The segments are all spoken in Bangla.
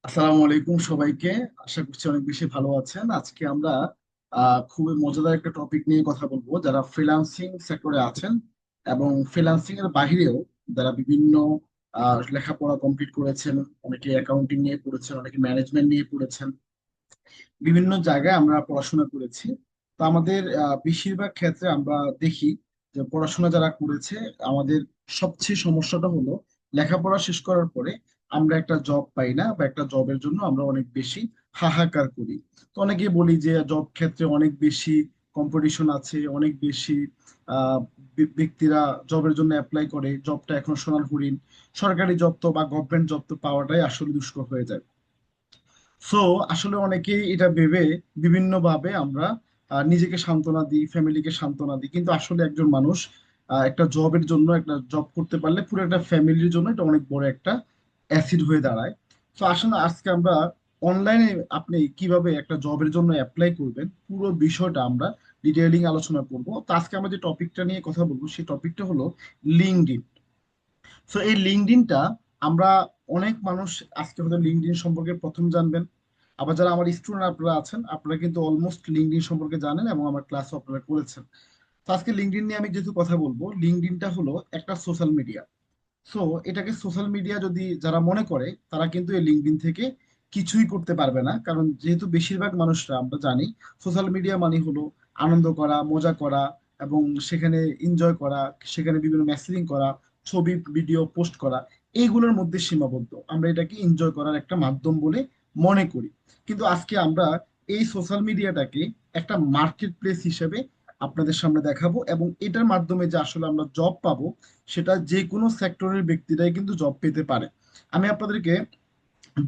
আসসালামু আলাইকুম সবাইকে। আশা করছি অনেক বেশি ভালো আছেন। আজকে আমরা খুবই মজাদার একটা টপিক নিয়ে কথা বলবো। যারা ফ্রিল্যান্সিং সেক্টরে আছেন এবং ফ্রিল্যান্সিং এর বাহিরেও যারা বিভিন্ন লেখাপড়া কমপ্লিট করেছেন, অনেকে অ্যাকাউন্টিং নিয়ে পড়েছেন, অনেকে ম্যানেজমেন্ট নিয়ে পড়েছেন, বিভিন্ন জায়গায় আমরা পড়াশোনা করেছি। তো আমাদের বেশিরভাগ ক্ষেত্রে আমরা দেখি যে পড়াশোনা যারা করেছে, আমাদের সবচেয়ে সমস্যাটা হলো লেখাপড়া শেষ করার পরে আমরা একটা জব পাই না, বা একটা জবের জন্য আমরা অনেক বেশি হাহাকার করি। তো অনেকে বলি যে জব ক্ষেত্রে অনেক বেশি কম্পিটিশন আছে, অনেক বেশি আহ ব্যক্তিরা জবের জন্য অ্যাপ্লাই করে, জবটা এখন সোনার হরিণ। সরকারি জব তো বা গভর্নমেন্ট জব তো পাওয়াটাই আসলে দুষ্কর হয়ে যায়। সো আসলে অনেকেই এটা ভেবে বিভিন্ন ভাবে আমরা নিজেকে সান্ত্বনা দিই, ফ্যামিলিকে সান্ত্বনা দিই, কিন্তু আসলে একজন মানুষ একটা জবের জন্য, একটা জব করতে পারলে পুরো একটা ফ্যামিলির জন্য এটা অনেক বড় একটা অ্যাসিড হয়ে দাঁড়ায়। তো আসলে আজকে আমরা অনলাইনে আপনি কিভাবে একটা জবের জন্য অ্যাপ্লাই করবেন পুরো বিষয়টা আমরা ডিটেইলিং আলোচনা করব। তো আজকে আমরা যে টপিকটা নিয়ে কথা বলবো সেই টপিকটা হলো লিঙ্কডইন। সো এই লিঙ্কডইনটা আমরা অনেক মানুষ আজকে হয়তো লিঙ্কডইন সম্পর্কে প্রথম জানবেন। আবার যারা আমার স্টুডেন্ট আপনারা আছেন, আপনারা কিন্তু অলমোস্ট লিঙ্কডইন সম্পর্কে জানেন এবং আমার ক্লাসও আপনারা করেছেন। তো আজকে লিঙ্কডইন নিয়ে আমি যেহেতু কথা বলবো, লিঙ্কডইনটা হলো একটা সোশ্যাল মিডিয়া। সো এটাকে সোশ্যাল মিডিয়া যদি যারা মনে করে, তারা কিন্তু এই লিঙ্কডইন থেকে কিছুই করতে পারবে না। কারণ যেহেতু বেশিরভাগ মানুষরা আমরা জানি সোশ্যাল মিডিয়া মানে হলো আনন্দ করা, মজা করা এবং সেখানে এনজয় করা, সেখানে বিভিন্ন মেসেজিং করা, ছবি ভিডিও পোস্ট করা, এইগুলোর মধ্যে সীমাবদ্ধ। আমরা এটাকে এনজয় করার একটা মাধ্যম বলে মনে করি। কিন্তু আজকে আমরা এই সোশ্যাল মিডিয়াটাকে একটা মার্কেট প্লেস হিসেবে আপনাদের সামনে দেখাবো, এবং এটার মাধ্যমে যে আসলে আমরা জব পাবো, সেটা যে কোনো সেক্টরের ব্যক্তিরাই কিন্তু জব পেতে পারে। আমি আপনাদেরকে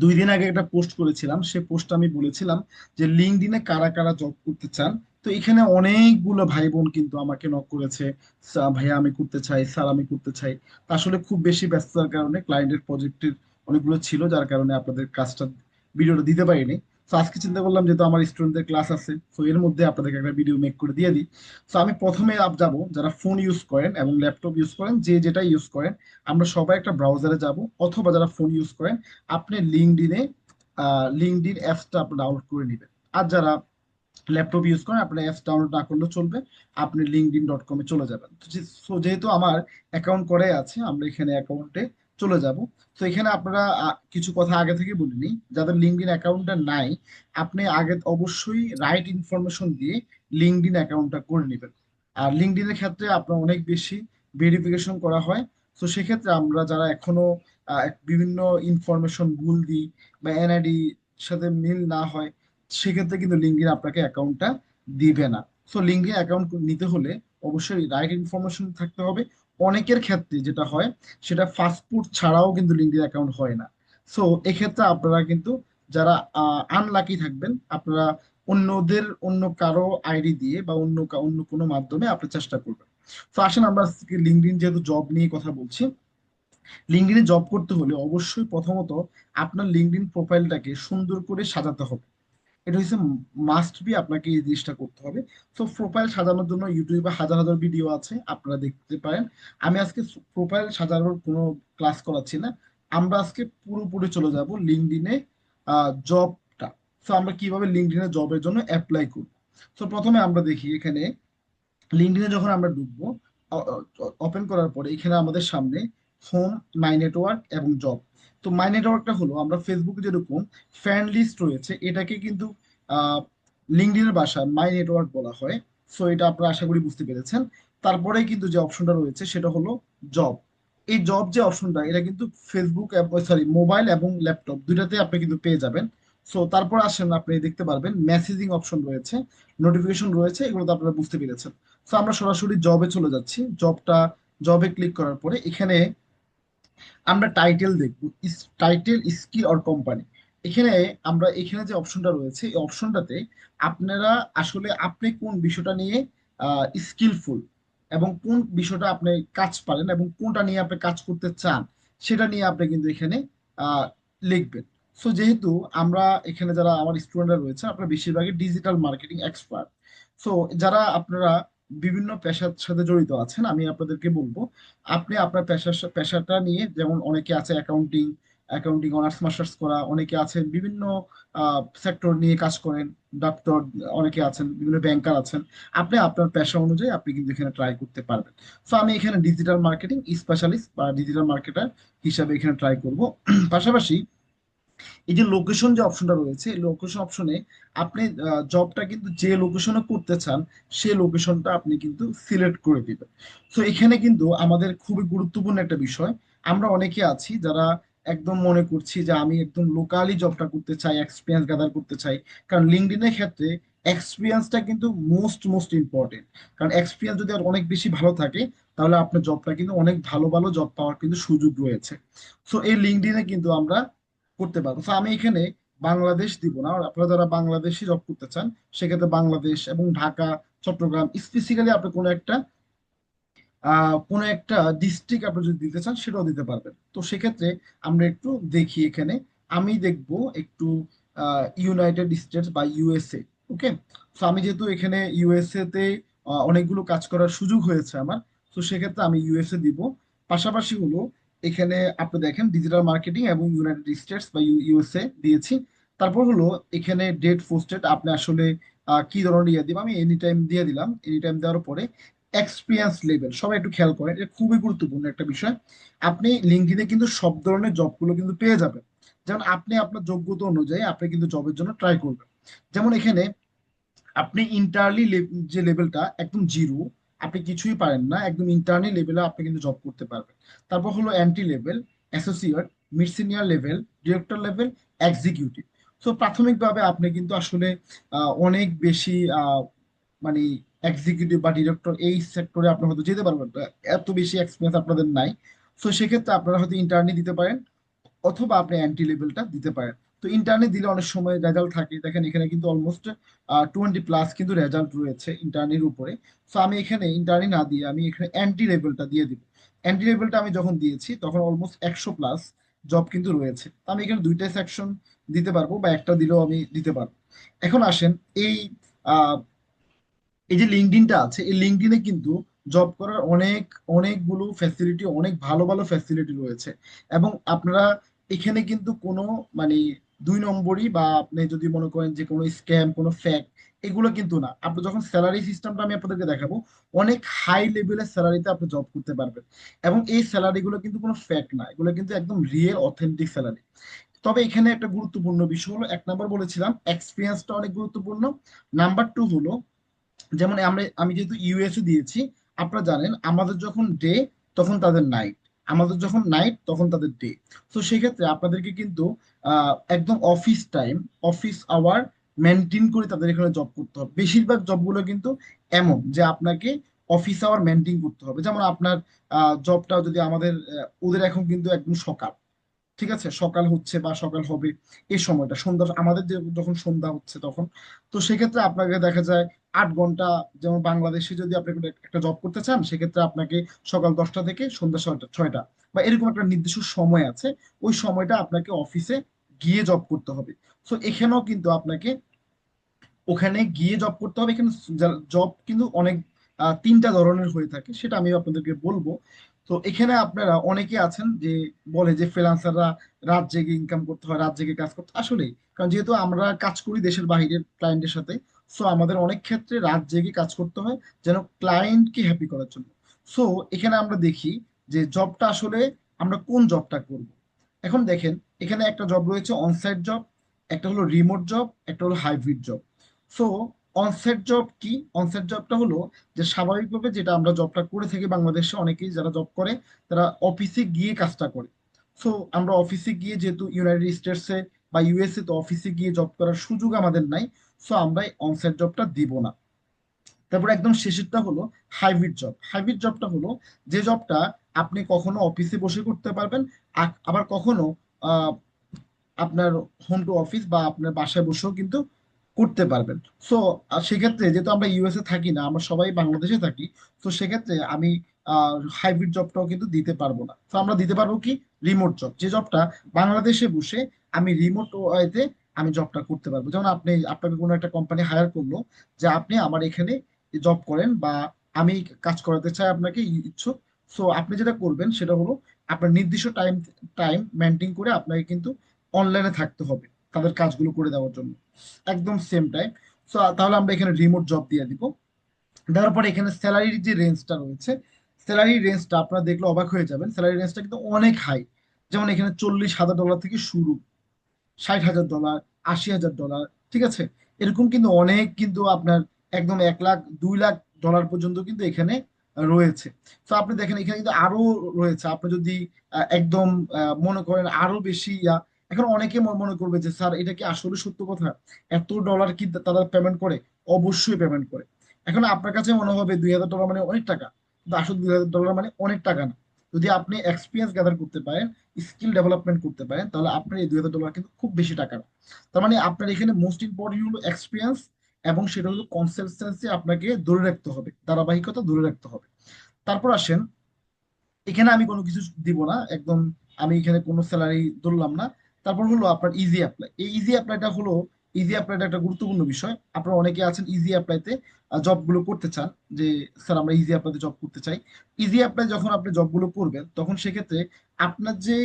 2 দিন আগে একটা পোস্ট করেছিলাম, সে পোস্ট আমি বলেছিলাম যে লিঙ্কডইনে কারা কারা জব করতে চান। তো এখানে অনেকগুলো ভাই বোন কিন্তু আমাকে নক করেছে, ভাইয়া আমি করতে চাই, স্যার আমি করতে চাই। তা আসলে খুব বেশি ব্যস্ততার কারণে ক্লায়েন্টের প্রজেক্টের অনেকগুলো ছিল, যার কারণে আপনাদের কাজটা ভিডিওটা দিতে পারিনি। তো আজকে চিন্তা করলাম যেহেতু আমার স্টুডেন্টদের ক্লাস আছে, তো এর মধ্যে আপনাদেরকে একটা ভিডিও মেক করে দিয়ে দিই। তো আমি প্রথমে আপ যাব, যারা ফোন ইউজ করেন এবং ল্যাপটপ ইউজ করেন, যে যেটা ইউজ করেন, আমরা সবাই একটা ব্রাউজারে যাব। অথবা যারা ফোন ইউজ করেন, আপনি লিঙ্কডইনে লিঙ্কডইন অ্যাপসটা আপনি ডাউনলোড করে নেবেন। আর যারা ল্যাপটপ ইউজ করেন, আপনার অ্যাপস ডাউনলোড না করলেও চলবে, আপনি linkedin.com-এ চলে যাবেন। তো যেহেতু আমার অ্যাকাউন্ট করে আছে, আমরা এখানে অ্যাকাউন্টে চলে যাব। তো এখানে আপনারা কিছু কথা আগে থেকে বলিনি, যাদের লিঙ্কডইন অ্যাকাউন্টটা নাই, আপনি আগে অবশ্যই রাইট ইনফরমেশন দিয়ে লিঙ্কডইন অ্যাকাউন্টটা করে নেবেন। আর লিঙ্কডইনের ক্ষেত্রে আপনার অনেক বেশি ভেরিফিকেশন করা হয়। তো সেক্ষেত্রে আমরা যারা এখনো বিভিন্ন ইনফরমেশন ভুল দিই বা এনআইডি সাথে মিল না হয়, সেক্ষেত্রে কিন্তু লিঙ্কডইন আপনাকে অ্যাকাউন্টটা দিবে না। সো লিঙ্কডইন অ্যাকাউন্ট নিতে হলে অবশ্যই রাইট ইনফরমেশন থাকতে হবে। অনেকের ক্ষেত্রে যেটা হয়, সেটা ফাস্টফুড ছাড়াও কিন্তু লিঙ্কডইন অ্যাকাউন্ট হয় না। সো এক্ষেত্রে আপনারা কিন্তু যারা আনলাকি থাকবেন, আপনারা অন্য কারো আইডি দিয়ে বা অন্য কোনো মাধ্যমে আপনি চেষ্টা করবেন। তো আসেন আমরা লিঙ্কডইন যেহেতু জব নিয়ে কথা বলছি, লিঙ্কডইনে জব করতে হলে অবশ্যই প্রথমত আপনার লিঙ্কডইন প্রোফাইলটাকে সুন্দর করে সাজাতে হবে। এটা হচ্ছে মাস্ট বি, আপনাকে এই জিনিসটা করতে হবে। তো প্রোফাইল সাজানোর জন্য ইউটিউবে হাজার হাজার ভিডিও আছে, আপনারা দেখতে পারেন। আমি আজকে প্রোফাইল সাজানোর কোনো ক্লাস করাচ্ছি না। আমরা আজকে পুরোপুরি চলে যাব লিঙ্কডইনে জবটা। তো আমরা কিভাবে লিঙ্কডইনে জবের জন্য অ্যাপ্লাই করব। তো প্রথমে আমরা দেখি এখানে লিঙ্কডইনে যখন আমরা ঢুকবো, ওপেন করার পরে এখানে আমাদের সামনে হোম, মাই নেটওয়ার্ক এবং জব। তো মাই নেটওয়ার্কটা হলো আমরা ফেসবুকে যেরকম ফ্রেন্ড লিস্ট রয়েছে, এটাকে কিন্তু লিঙ্কডইনের ভাষায় মাই নেটওয়ার্ক বলা হয়। সো এটা আপনারা আশা করি বুঝতে পেরেছেন। তারপরে কিন্তু যে অপশনটা রয়েছে সেটা হলো জব। এই জব যে অপশনটা, এটা কিন্তু ফেসবুক, সরি, মোবাইল এবং ল্যাপটপ দুইটাতে আপনি কিন্তু পেয়ে যাবেন। সো তারপর আসেন, আপনি দেখতে পারবেন মেসেজিং অপশন রয়েছে, নোটিফিকেশন রয়েছে, এগুলো তো আপনারা বুঝতে পেরেছেন। তো আমরা সরাসরি জবে চলে যাচ্ছি। জবে ক্লিক করার পরে এখানে আমরা টাইটেল দেখব, টাইটেল, স্কিল অর কোম্পানি। এখানে আমরা এখানে যে অপশনটা রয়েছে, এই অপশনটাতে আপনারা আসলে আপনি কোন বিষয়টা নিয়ে স্কিলফুল এবং কোন বিষয়টা আপনি কাজ পারেন এবং কোনটা নিয়ে আপনি কাজ করতে চান, সেটা নিয়ে আপনি কিন্তু এখানে আহ, লিখবেন। সো যেহেতু আমরা এখানে যারা আমার স্টুডেন্টরা রয়েছে, আপনারা বেশিরভাগই ডিজিটাল মার্কেটিং এক্সপার্ট। সো যারা আপনারা বিভিন্ন পেশার সাথে জড়িত আছেন, আমি আপনাদেরকে বলবো আপনি আপনার পেশাটা নিয়ে, যেমন অনেকে আছে অ্যাকাউন্টিং, অ্যাকাউন্টিং অনার্স মাস্টার্স করা, অনেকে আছেন বিভিন্ন সেক্টর নিয়ে কাজ করেন, ডক্টর, অনেকে আছেন, বিভিন্ন ব্যাংকার আছেন। আপনি আপনার পেশা অনুযায়ী আপনি কিন্তু এখানে ট্রাই করতে পারবেন। সো আমি এখানে ডিজিটাল মার্কেটিং স্পেশালিস্ট বা ডিজিটাল মার্কেটার হিসাবে এখানে ট্রাই করব। পাশাপাশি এই যে লোকেশন যে অপশনটা রয়েছে, এই লোকেশন অপশনে আপনি জবটা কিন্তু যে লোকেশনে করতে চান সেই লোকেশনটা আপনি কিন্তু সিলেক্ট করে দিবেন। তো এখানে কিন্তু আমাদের খুবই গুরুত্বপূর্ণ একটা বিষয়, আমরা অনেকে আছি যারা একদম মনে করছি যে আমি একদম লোকালি জবটা করতে চাই, এক্সপিরিয়েন্স গ্যাদার করতে চাই। কারণ লিঙ্কডইনের ক্ষেত্রে এক্সপিরিয়েন্সটা কিন্তু মোস্ট মোস্ট ইম্পর্টেন্ট। কারণ এক্সপিরিয়েন্স যদি আর অনেক বেশি ভালো থাকে, তাহলে আপনার জবটা কিন্তু অনেক ভালো ভালো জব পাওয়ার কিন্তু সুযোগ রয়েছে। সো এই লিঙ্কডইনে কিন্তু আমরা করতে পারবো। তো আমি এখানে বাংলাদেশ দিব না, আর আপনারা যারা বাংলাদেশি জব করতে চান সেক্ষেত্রে বাংলাদেশ এবং ঢাকা, চট্টগ্রাম স্পেসিক্যালি আপনি কোনো একটা ডিস্ট্রিক্ট আপনি যদি দিতে চান সেটাও দিতে পারবেন। তো সেক্ষেত্রে আমরা একটু দেখি এখানে, আমি দেখবো একটু ইউনাইটেড স্টেটস বা ইউএসএ। ওকে, তো আমি যেহেতু এখানে ইউএসএ তে অনেকগুলো কাজ করার সুযোগ হয়েছে আমার, তো সেক্ষেত্রে আমি ইউএসএ দিব। পাশাপাশি হলো এখানে আপনি দেখেন ডিজিটাল মার্কেটিং এবং ইউনাইটেড স্টেটস বা ইউএসএ দিয়েছি। তারপর হলো এখানে ডেট পোস্টেড, আপনি আসলে কি ধরনের ইয়ে দিব, আমি এনি টাইম দিয়ে দিলাম। এনি টাইম দেওয়ার পরে এক্সপিরিয়েন্স লেভেল, সবাই একটু খেয়াল করেন, এটা খুবই গুরুত্বপূর্ণ একটা বিষয়। আপনি লিঙ্কডইনে কিন্তু সব ধরনের জবগুলো কিন্তু পেয়ে যাবেন। যেমন আপনি আপনার যোগ্যতা অনুযায়ী আপনি কিন্তু জবের জন্য ট্রাই করবেন। যেমন এখানে আপনি ইন্টারলি যে লেভেলটা একদম জিরো, আপনি কিছুই পারেন না, একদম ইন্টারনি লেভেলে আপনি কিন্তু জব করতে পারবেন। তারপর হলো entry level, associate, mid senior level, director level, executive. তো প্রাথমিকভাবে আপনি কিন্তু আসলে অনেক বেশি মানে এক্সিকিউটিভ বা ডিরেক্টর এই সেক্টরে আপনি হয়তো যেতে পারবেন না, এত বেশি এক্সপিরিয়েন্স আপনাদের নাই। তো সেক্ষেত্রে আপনারা হয়তো ইন্টার্নি দিতে পারেন, অথবা আপনি অ্যান্টি লেভেলটা দিতে পারেন। তো ইন্টার্নে দিলে অনেক সময় রেজাল্ট থাকে, দেখেন এখানে কিন্তু অলমোস্ট 20+ কিন্তু রেজাল্ট রয়েছে ইন্টার্নির উপরে। তো আমি এখানে ইন্টার্নি না দিয়ে আমি এখানে অ্যান্টি লেভেলটা দিয়ে দিব। অ্যান্টি লেভেলটা আমি যখন দিয়েছি তখন অলমোস্ট 100+ জব কিন্তু রয়েছে। তো আমি এখানে দুইটাই সেকশন দিতে পারবো বা একটা দিলেও আমি দিতে পারবো। এখন আসেন এই আহ, এই যে লিঙ্কডইনটা আছে, এই লিঙ্কডইনে কিন্তু জব করার অনেকগুলো ফ্যাসিলিটি, অনেক ভালো ভালো ফ্যাসিলিটি রয়েছে। এবং আপনারা এখানে কিন্তু কোনো মানে 2 নম্বরই বা আপনি যদি মনে করেন যে কোনো স্ক্যাম, কোনো ফ্যাক, এগুলো কিন্তু না। আপনি যখন স্যালারি সিস্টেমটা আমি আপনাদেরকে দেখাবো, অনেক হাই লেভেলের স্যালারিতে আপনি জব করতে পারবেন। এবং এই স্যালারিগুলো কিন্তু কোনো ফ্যাক না, এগুলো কিন্তু একদম রিয়েল অথেন্টিক স্যালারি। তবে এখানে একটা গুরুত্বপূর্ণ বিষয় হলো, 1 নম্বর বলেছিলাম এক্সপিরিয়েন্সটা অনেক গুরুত্বপূর্ণ। নাম্বার 2 হলো, যেমন আমি যেহেতু ইউএসএ দিয়েছি, আপনারা জানেন আমাদের যখন ডে তখন তাদের নাইট, আমাদের যখন নাইট তখন তাদের ডে। তো সেক্ষেত্রে আপনাদেরকে কিন্তু একদম office time, office hour maintain করে তাদের এখানে জব করতে হবে। বেশিরভাগ জবগুলো কিন্তু এমন যে আপনাকে অফিস আওয়ার মেনটেন করতে হবে। যেমন আপনার জবটা যদি আমাদের ওদের এখন কিন্তু একদম সকাল, ঠিক আছে, সকাল হচ্ছে বা সকাল হবে, এই সময়টা সন্ধ্যা, আমাদের যখন সন্ধ্যা হচ্ছে তখন। তো সেক্ষেত্রে আপনাকে দেখা যায় 8 ঘন্টা, যেমন বাংলাদেশে যদি আপনি কোনো একটা জব করতে চান সেক্ষেত্রে আপনাকে সকাল 10টা থেকে সন্ধ্যা 6টা বা এরকম একটা নির্দিষ্ট সময় আছে, ওই সময়টা আপনাকে অফিসে গিয়ে জব করতে হবে। তো এখানেও কিন্তু আপনাকে ওখানে গিয়ে জব করতে হবে। এখানে জব কিন্তু অনেক 3টা ধরনের হয়ে থাকে, সেটা আমি আপনাদেরকে বলবো। তো এখানে আপনারা অনেকে আছেন যে বলে যে ফ্রিল্যান্সাররা রাত জেগে ইনকাম করতে হয়, রাত জেগে কাজ করতে, আসলে কারণ যেহেতু আমরা কাজ করি দেশের বাইরের ক্লায়েন্টের সাথে, সো আমাদের অনেক ক্ষেত্রে রাত জেগে কাজ করতে হয় যেন ক্লায়েন্টকে হ্যাপি করার জন্য। সো এখানে আমরা দেখি যে জবটা আসলে আমরা কোন জবটা করব। এখন দেখেন এখানে একটা জব রয়েছে অনসাইট জব, একটা হলো রিমোট জব, একটা হলো hybrid job. So onsite job কি? অনসাইট জবটা হলো যে স্বাভাবিকভাবে যেটা আমরা জবটা করে থাকি বাংলাদেশে, অনেকেই যারা জব করে তারা অফিসে গিয়ে কাজটা করে। সো আমরা অফিসে গিয়ে, যেহেতু ইউনাইটেড স্টেটসে বা ইউএসএ, তো অফিসে গিয়ে জব করার সুযোগ আমাদের নাই। সো আমরা অনসাইট জবটা দিব না। তারপর একদম শেষেরটা হলো হাইব্রিড জব। হাইব্রিড জবটা হলো যে জবটা আপনি কখনো অফিসে বসে করতে পারবেন, আবার কখনো আপনার হোম টু অফিস বা আপনার বাসায় বসেও কিন্তু করতে পারবেন। সো সেক্ষেত্রে যেহেতু আমরা ইউএসএ থাকি না, আমরা সবাই বাংলাদেশে থাকি, তো সেক্ষেত্রে আমি হাইব্রিড জবটাও কিন্তু দিতে পারবো না। তো আমরা দিতে পারবো কি, রিমোট জব, যে জবটা বাংলাদেশে বসে আমি রিমোট ওয়েতে আমি জবটা করতে পারবো। যেমন আপনাকে কোনো একটা কোম্পানি হায়ার করলো যে আপনি আমার এখানে জব করেন বা আমি কাজ করাতে চাই আপনাকে, ইচ্ছুক। সো আপনি যেটা করবেন সেটা হলো আপনার নির্দিষ্ট টাইম টাইম মেনটেন করে আপনাকে কিন্তু অনলাইনে থাকতে হবে তাদের কাজগুলো করে দেওয়ার জন্য, একদম সেম টাইম। সো তাহলে আমরা এখানে রিমোট জব দিয়ে দিব। দেওয়ার পরে এখানে স্যালারির যে রেঞ্জটা রয়েছে, স্যালারি রেঞ্জটা আপনারা দেখলে অবাক হয়ে যাবেন, স্যালারি রেঞ্জটা কিন্তু অনেক হাই। যেমন এখানে $40,000 থেকে শুরু, $60,000, $80,000, ঠিক আছে। এরকম কিন্তু অনেক কিন্তু আপনার একদম 1 লাখ, $2 লাখ পর্যন্ত কিন্তু এখানে রয়েছে। তো আপনি দেখেন এখানে কিন্তু আরো রয়েছে। আপনি যদি একদম মনে করেন আরো বেশি এখন অনেকে মনে করবে যে স্যার এটা কি আসলে সত্য কথা, এত ডলার কি তারা পেমেন্ট করে? অবশ্যই পেমেন্ট করে। এখন আপনার কাছে মনে হবে $2,000 মানে অনেক টাকা, কিন্তু আসলে $2,000 মানে অনেক টাকা না। যদি আপনি এক্সপিরিয়েন্স গ্যাদার করতে পারেন, স্কিল ডেভেলপমেন্ট করতে পারেন, তাহলে আপনার এই $2,000 কিন্তু খুব বেশি টাকা না। তার মানে আপনার এখানে মোস্ট ইম্পর্টেন্ট হলো এক্সপিরিয়েন্স, এবং সেটা হলো কনসিস্টেন্সি, আপনাকে ধরে রাখতে হবে, ধারাবাহিকতা ধরে রাখতে হবে। তারপর আসেন, এখানে আমি কোনো কিছু দিব না একদম, আমি এখানে কোনো স্যালারি ধরলাম না। তারপর হলো আপনার ইজি অ্যাপ্লাই। এই ইজি অ্যাপ্লাইটা হলো, ইজি অ্যাপ্লাইটা একটা গুরুত্বপূর্ণ বিষয়। আপনারা অনেকে আছেন ইজি অ্যাপ্লাইতে জবগুলো করতে চান, যে স্যার আমরা ইজি অ্যাপ্লাইতে জব করতে চাই। ইজি অ্যাপ্লাই যখন আপনি জবগুলো করবেন, তখন সেক্ষেত্রে আপনার যে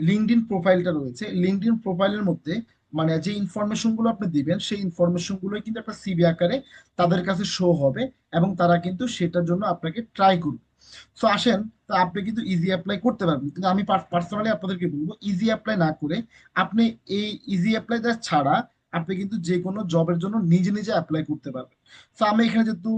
লিঙ্কডইন প্রোফাইলটা রয়েছে, লিঙ্কডইন প্রোফাইলের মধ্যে মানে যে ইনফরমেশন গুলো আপনি দিবেন, সেই ইনফরমেশন গুলো কিন্তু একটা সিভি আকারে তাদের কাছে শো হবে, এবং তারা কিন্তু সেটার জন্য আপনাকে ট্রাই করবে। সো আসেন, তো আপনি কিন্তু ইজি অ্যাপ্লাই করতে পারবেন, কিন্তু আমি পার্সোনালি আপনাদেরকে বলবো ইজি অ্যাপ্লাই না করে আপনি এই ইজি অ্যাপ্লাইটা ছাড়া আপনি কিন্তু যে কোনো জবের জন্য নিজে নিজে অ্যাপ্লাই করতে পারবেন। সো আমি এখানে যেহেতু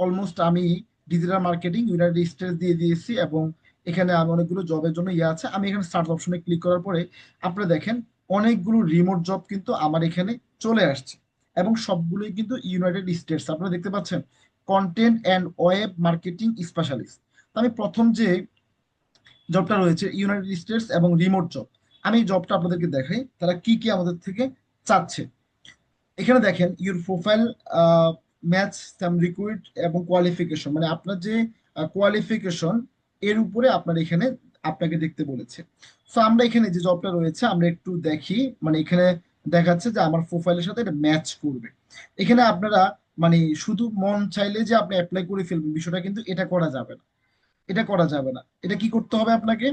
অলমোস্ট আমি ডিজিটাল মার্কেটিং ইউনাইটেড স্টেটস দিয়ে দিয়েছি, এবং এখানে আমি অনেকগুলো জবের জন্য আছে, আমি এখানে স্টার্ট অপশনে ক্লিক করার পরে আপনি দেখেন অনেকগুলো রিমোট জব কিন্তু আমার এখানে চলে আসছে, এবং সবগুলোই কিন্তু ইউনাইটেড স্টেটস। আপনারা দেখতে পাচ্ছেন content and web marketing specialist. আমি প্রথম যে জবটা রয়েছে ইউনাইটেড স্টেটস এবং রিমোট জব, আমি জবটা আপনাদেরকে দেখাই তারা কি কি আমাদের থেকে চাচ্ছে। এখানে দেখেন your profile match some recruit এবং কোয়ালিফিকেশন, মানে আপনার যে কোয়ালিফিকেশন এর উপরে আপনার এখানে আপনাকে দেখতে বলেছে। সো আমরা এখানে যে জবটা রয়েছে আমরা একটু দেখি, মানে এখানে দেখাচ্ছে যে আমার প্রোফাইলের সাথে এটা ম্যাচ করবে। এখানে আপনারা মানে শুধু মন চাইলে যে আপনি অ্যাপ্লাই করে ফেলবেন, বিষয়টা কিন্তু এটা করা যাবে না। এটা করা যাবে না। এটা কি করতে হবে আপনাকে,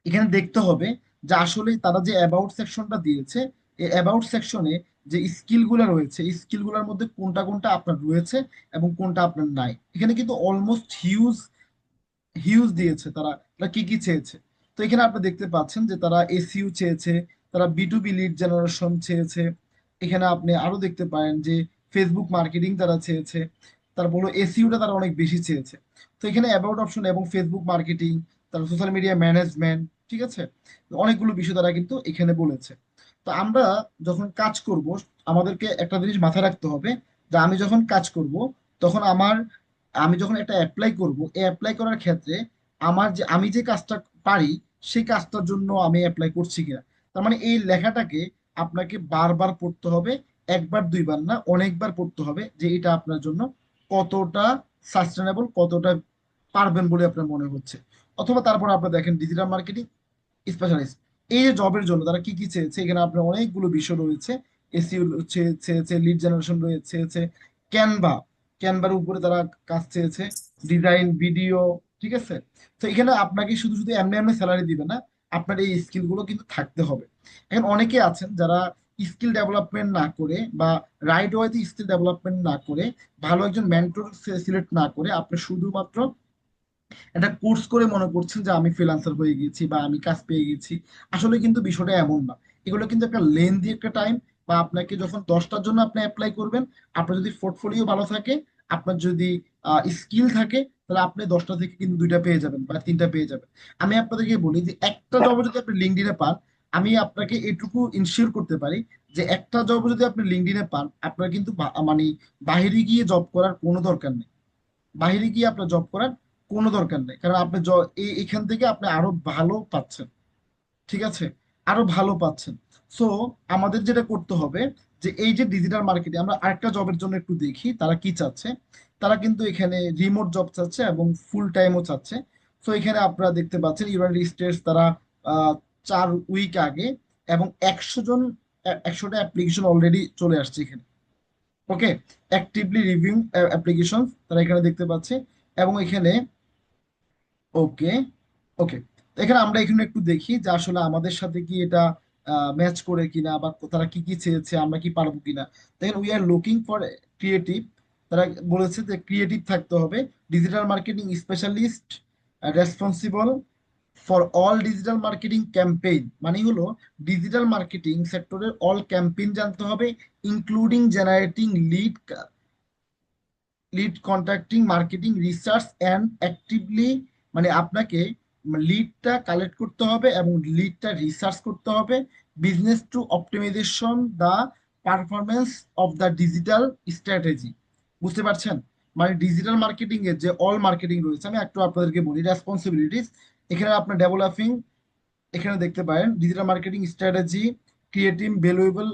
এখানে দেখতে হবে যে আসলে তারা যে অ্যাবাউট সেকশনটা দিয়েছে, এই অ্যাবাউট সেকশনে যে স্কিল গুলো রয়েছে, এই স্কিল গুলোর মধ্যে কোনটা কোনটা আপনার রয়েছে এবং কোনটা আপনার নাই। এখানে কিন্তু অলমোস্ট হিউজ হিউজ দিয়েছে তারা, তারা কি কি চেয়েছে। তো এখানে আপনি দেখতে পাচ্ছেন যে তারা এসইউ চেয়েছে, তারা B2B লিড জেনারেশন চেয়েছে। এখানে আপনি আরো দেখতে পারেন যে ফেসবুক মার্কেটিং তারা চেয়েছে। তারপর এসইউটা তারা অনেক বেশি চেয়েছে। তো এখানে অ্যাবাউট অপশন এবং ফেসবুক মার্কেটিং, তারপর সোশ্যাল মিডিয়া ম্যানেজমেন্ট, ঠিক আছে, অনেকগুলো বিষয় তারা কিন্তু এখানে বলেছে। তো আমরা যখন কাজ করব, আমাদেরকে একটা জিনিস মাথায় রাখতে হবে, যে আমি যখন কাজ করব, তখন আমি যখন একটা অ্যাপ্লাই করব, এই অ্যাপ্লাই করার ক্ষেত্রে আমি যে কাজটা পারি, সেই কাজটার জন্য আমি অ্যাপ্লাই করছি কিনা। তার মানে এই লেখাটাকে আপনাকে বারবার পড়তে হবে, একবার দুইবার না, অনেকবার পড়তে হবে, যে এটা আপনার জন্য কতটা সাস্টেনেবল, কতটা পারবেন বলে আপনার মনে হচ্ছে। অথবা তারপর আপনি দেখেন ডিজিটাল মার্কেটিং স্পেশালিস্ট, এই যে জবের জন্য তারা কি কি চেয়েছে, এখানে আপনার অনেকগুলো বিষয় রয়েছে। এসইও চেয়েছে, লিড জেনারেশন চেয়েছে, ক্যানভা, ক্যানভার উপরে তারা কাজ চেয়েছে, ডিজাইন, ভিডিও, ঠিক আছে। তো এখানে আপনাকে শুধু শুধু এমনি এমনি স্যালারি দিবে না, আপনার এই স্কিল গুলো কিন্তু থাকতে হবে। এখন অনেকে আছেন যারা স্কিল ডেভেলপমেন্ট না করে বা রাইট ওয়েতে স্কিল ডেভেলপমেন্ট না করে, ভালো একজন মেন্টর সিলেক্ট না করে আপনি শুধুমাত্র একটা কোর্স করে মনে করছেন যে আমি ফ্রিল্যান্সার হয়ে গেছি বা আমি কাজ পেয়ে গেছি। আসলে কিন্তু বিষয়টা এমন না। এগুলো কিন্তু একটা লেন্দি একটা টাইম, বা আপনাকে যখন 10টার জন্য আপনি অ্যাপ্লাই করবেন, আপনার যদি পোর্টফোলিও ভালো থাকে, আপনার যদি স্কিল থাকে, তাহলে আপনি 10টা থেকে কিন্তু 2টা পেয়ে যাবেন বা 3টা পেয়ে যাবেন। আমি আপনাদেরকে বলি যে একটা জব যদি আপনি লিঙ্কডইনে পান, আমি আপনাকে এটুকু ইনশিওর করতে পারি যে একটা জব যদি আপনি লিঙ্কডইনে পান, আপনার কিন্তু মানে বাহিরে গিয়ে জব করার কোনো দরকার নেই। বাইরে গিয়ে আপনার জব করার কোনো দরকার নেই, কারণ আপনি এখান থেকে আপনি আরো ভালো পাচ্ছেন, ঠিক আছে, আরো ভালো পাচ্ছেন। সো আমাদের যেটা করতে হবে, যে এই যে ডিজিটাল মার্কেটিং, আমরা আরেকটা জবের জন্য একটু দেখি তারা কি চাচ্ছে। তারা কিন্তু এখানে রিমোট জব চাচ্ছে এবং ফুল টাইমও চাচ্ছে। সো এখানে আপনারা দেখতে পাচ্ছেন ইউনাইটেড স্টেটস তারা 4 উইক আগে, এবং 100 জন, 100টা অ্যাপ্লিকেশন অলরেডি চলে আসছে এখানে। ওকে, অ্যাক্টিভলি রিভিউ অ্যাপ্লিকেশন তারা এখানে দেখতে পাচ্ছে। এবং এখানে ওকে, ওকে, এখানে আমরা এখানে একটু দেখি যে আসলে আমাদের সাথে কি এটা ম্যাচ করে কিনা, বা তারা কি কি চেয়েছে, আমরা কি পারবো কিনা। দেখেন, we are looking for creative. তারা বলেছে যে ক্রিয়েটিভ থাকতে হবে, digital marketing specialist, responsible for all digital marketing campaign, মানে হলো ডিজিটাল মার্কেটিং সেক্টরের অল ক্যাম্পেইন জানতে হবে, including generating lead contacting marketing research and actively, মানে আপনাকে লিডটা কালেক্ট করতে হবে এবং লিডটা রিসার্চ করতে হবে, business to optimisation the performance of the digital strategy. বুঝতে পারছেন? মানে ডিজিটাল মার্কেটিং এর যে অল মার্কেটিং রয়েছে, আমি একটু আপনাদেরকে বলি রেসপন্সিবিলিটিস। এখানে আপনার ডেভেলপিং, এখানে দেখতে পারেন digital marketing strategy, creative valuable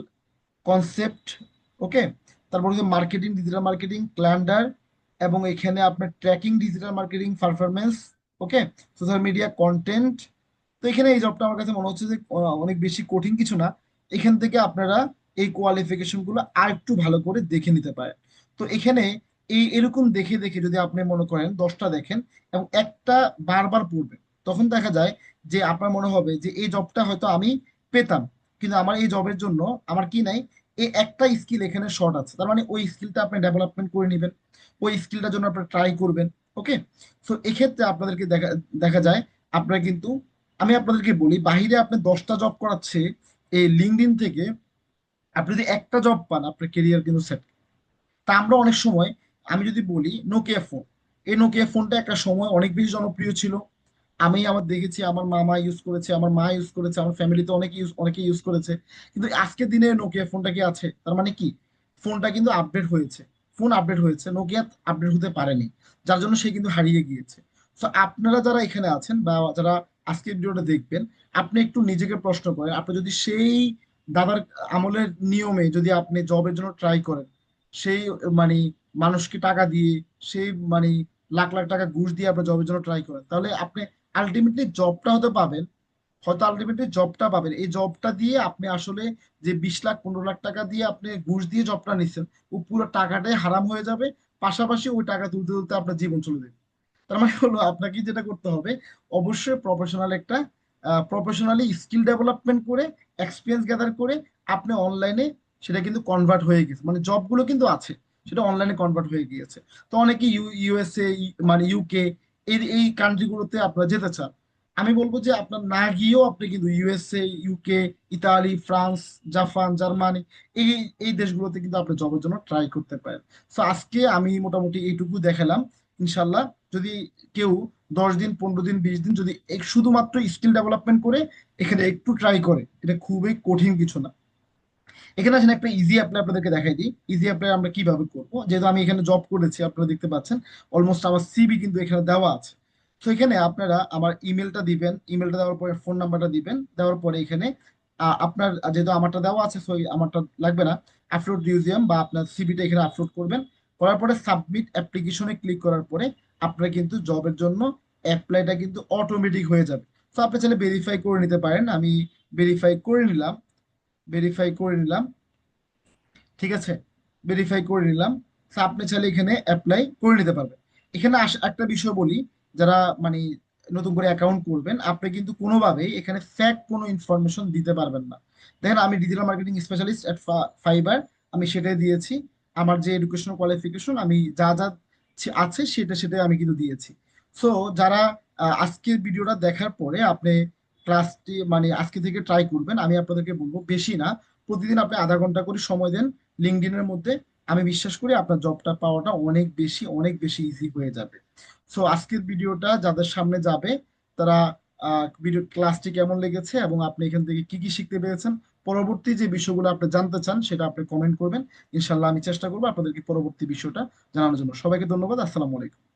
concept, okay. তারপর হচ্ছে মার্কেটিং, ডিজিটাল মার্কেটিং ক্যালেন্ডার, এবং এখানে আপনার tracking digital marketing performance, okay, social media content. তো এখানে এই জবটা আমার কাছে মনে হচ্ছে যে অনেক বেশি কঠিন কিছু না। এখান থেকে আপনারা এই কোয়ালিফিকেশন গুলো আর একটু ভালো করে দেখে নিতে পারেন। তো এখানে এই এরকম দেখে দেখে যদি আপনি মনে করেন 10টা দেখেন এবং একটা বারবার পড়বেন, তখন দেখা যায় যে আপনার মনে হবে যে এই জবটা হয়তো আমি পেতাম, কিন্তু আমার এই জবের জন্য আমার কি নাই, এই একটা স্কিল এখানে শর্ট আছে। তার মানে ওই স্কিলটা আপনি ডেভেলপমেন্ট করে নেবেন, ওই স্কিলটার জন্য আপনি ট্রাই করবেন, ওকে। সো এক্ষেত্রে আপনাদেরকে দেখা দেখা যায় আপনারা কিন্তু, আমি আপনাদেরকে বলি, বাহিরে আপনি 10টা জব করাচ্ছে এই লিঙ্কডইন থেকে, আপনি যদি একটা জব পান আপনার কেরিয়ার কিন্তু সেট। তা আমরা অনেক সময়, আমি যদি বলি নোকিয়া ফোন, এই নোকিয়া ফোনটা একটা সময় অনেক বেশি জনপ্রিয় ছিল। আমি আমার দেখেছি, আমার মামা ইউজ করেছে, আমার মা ইউজ করেছে, আমার ফ্যামিলিতে অনেকে ইউজ করেছে। কিন্তু আজকের দিনে নোকিয়া ফোনটা কি আছে, তার মানে কি, ফোনটা কিন্তু আপডেট হয়েছে, ফোন আপডেট হয়েছে, নোকিয়া আপডেট হতে পারেনি, যার জন্য সে কিন্তু হারিয়ে গিয়েছে। তো আপনারা যারা এখানে আছেন বা যারা আজকের ভিডিওটা দেখবেন, আপনি একটু নিজেকে প্রশ্ন করেন, আপনি যদি সেই দাদার আমলের নিয়মে যদি আপনি জবের জন্য ট্রাই করেন, সেই মানে মানুষকে টাকা দিয়ে, সেই মানে লাখ লাখ টাকা ঘুষ দিয়ে আপনি জবের জন্য ট্রাই করেন, তাহলে আপনি আলটিমেটলি জবটা হতে পাবেন, হয়তো আলটিমেটলি জবটা পাবেন। এই জবটা দিয়ে আপনি আসলে যে 20 লাখ 15 লাখ টাকা দিয়ে আপনি ঘুষ দিয়ে জবটা নিচ্ছেন, ও পুরো টাকাটাই হারাম হয়ে যাবে। পাশাপাশি ওই টাকা তুলতে তুলতে আপনার জীবন চলে যাবে। তার মানে হলো আপনাকে যেটা করতে হবে, অবশ্যই প্রফেশনাল একটা, প্রফেশনালি স্কিল ডেভেলপমেন্ট করে, এক্সপিরিয়েন্স গ্যাদার করে আপনি অনলাইনে, সেটা কিন্তু কনভার্ট হয়ে গেছে, মানে জবগুলো কিন্তু আছে, সেটা অনলাইনে কনভার্ট হয়ে গিয়েছে। তো অনেকে ইউএসএ, মানে ইউকে, এই এই কান্ট্রিগুলোতে আপনারা যেতে চান, আমি বলবো যে আপনার না গিয়েও আপনি কিন্তু USA, UK, Italy, France, Japan, Germany, এই এই দেশগুলোতে কিন্তু আপনি জবের জন্য ট্রাই করতে পারেন। তো আজকে আমি মোটামুটি এইটুকু দেখালাম। ইনশাল্লাহ, যদি কেউ 10 দিন, 15 দিন, 20 দিন যদি শুধুমাত্র স্কিল ডেভেলপমেন্ট করে এখানে একটু ট্রাই করে, এটা খুবই কঠিন কিছু না। এখানে আসেন একটা ইজি অ্যাপ্লাই আপনাদেরকে দেখাই দিই। ইজি অ্যাপ্লাই আমরা কিভাবে করবো, যেহেতু আমি এখানে জব করেছি আপনারা দেখতে পাচ্ছেন, অলমোস্ট আমার সিভি কিন্তু এখানে দেওয়া আছে। তো এখানে আপনারা আমার ইমেলটা দিবেন, ইমেলটা দেওয়ার পরে ফোন নাম্বারটা দিবেন, দেওয়ার পরে এখানে আপনার যেহেতু আমারটা দেওয়া আছে, সো আমারটা লাগবে না, আপলোড রিউজিয়াম বা আপনার সিভিটা এখানে আপলোড করবেন। করার পরে সাবমিট অ্যাপ্লিকেশনে ক্লিক করার পরে আপনার কিন্তু জবের জন্য অ্যাপ্লাইটা কিন্তু অটোমেটিক হয়ে যাবে। তো আপনি চাইলে ভেরিফাই করে নিতে পারেন, আমি ভেরিফাই করে নিলাম, ভেরিফাই করে নিলাম, ঠিক আছে, ভেরিফাই করে নিলাম। তো আপনি চাইলে এখানে অ্যাপ্লাই করে নিতে পারবেন। এখানে একটা বিষয় বলি, যারা মানে নতুন করে অ্যাকাউন্ট করবেন, আপনি কিন্তু কোনোভাবেই এখানে ফ্যাক কোনো ইনফরমেশন দিতে পারবেন না। দেখেন, আমি ডিজিটাল মার্কেটিং স্পেশালিস্ট এট ফাইবার, আমি সেটাই দিয়েছি। আমার যে এডুকেশনাল কোয়ালিফিকেশন, আমি যা যা আছে সেটাই আমি কিন্তু দিয়েছি। সো যারা আজকের ভিডিওটা দেখার পরে আপনি ক্লাসটি মানে আজকে থেকে ট্রাই করবেন, আমি আপনাদেরকে বলবো বেশি না, প্রতিদিন আপনি আধা ঘন্টা করে সময় দেন লিঙ্কডইনের মধ্যে, আমি বিশ্বাস করি আপনার জবটা পাওয়াটা অনেক বেশি অনেক বেশি ইজি হয়ে যাবে। সো আজকের ভিডিওটা যাদের সামনে যাবে, তারা ভিডিও ক্লাসটি কেমন লেগেছে এবং আপনি এখান থেকে কি কি শিখতে পেরেছেন, পরবর্তী যে বিষয়গুলো আপনি জানতে চান সেটা আপনি কমেন্ট করবেন। ইনশাল্লাহ আমি চেষ্টা করবো আপনাদেরকে পরবর্তী বিষয়টা জানানোর জন্য। সবাইকে ধন্যবাদ। আসসালামু আলাইকুম।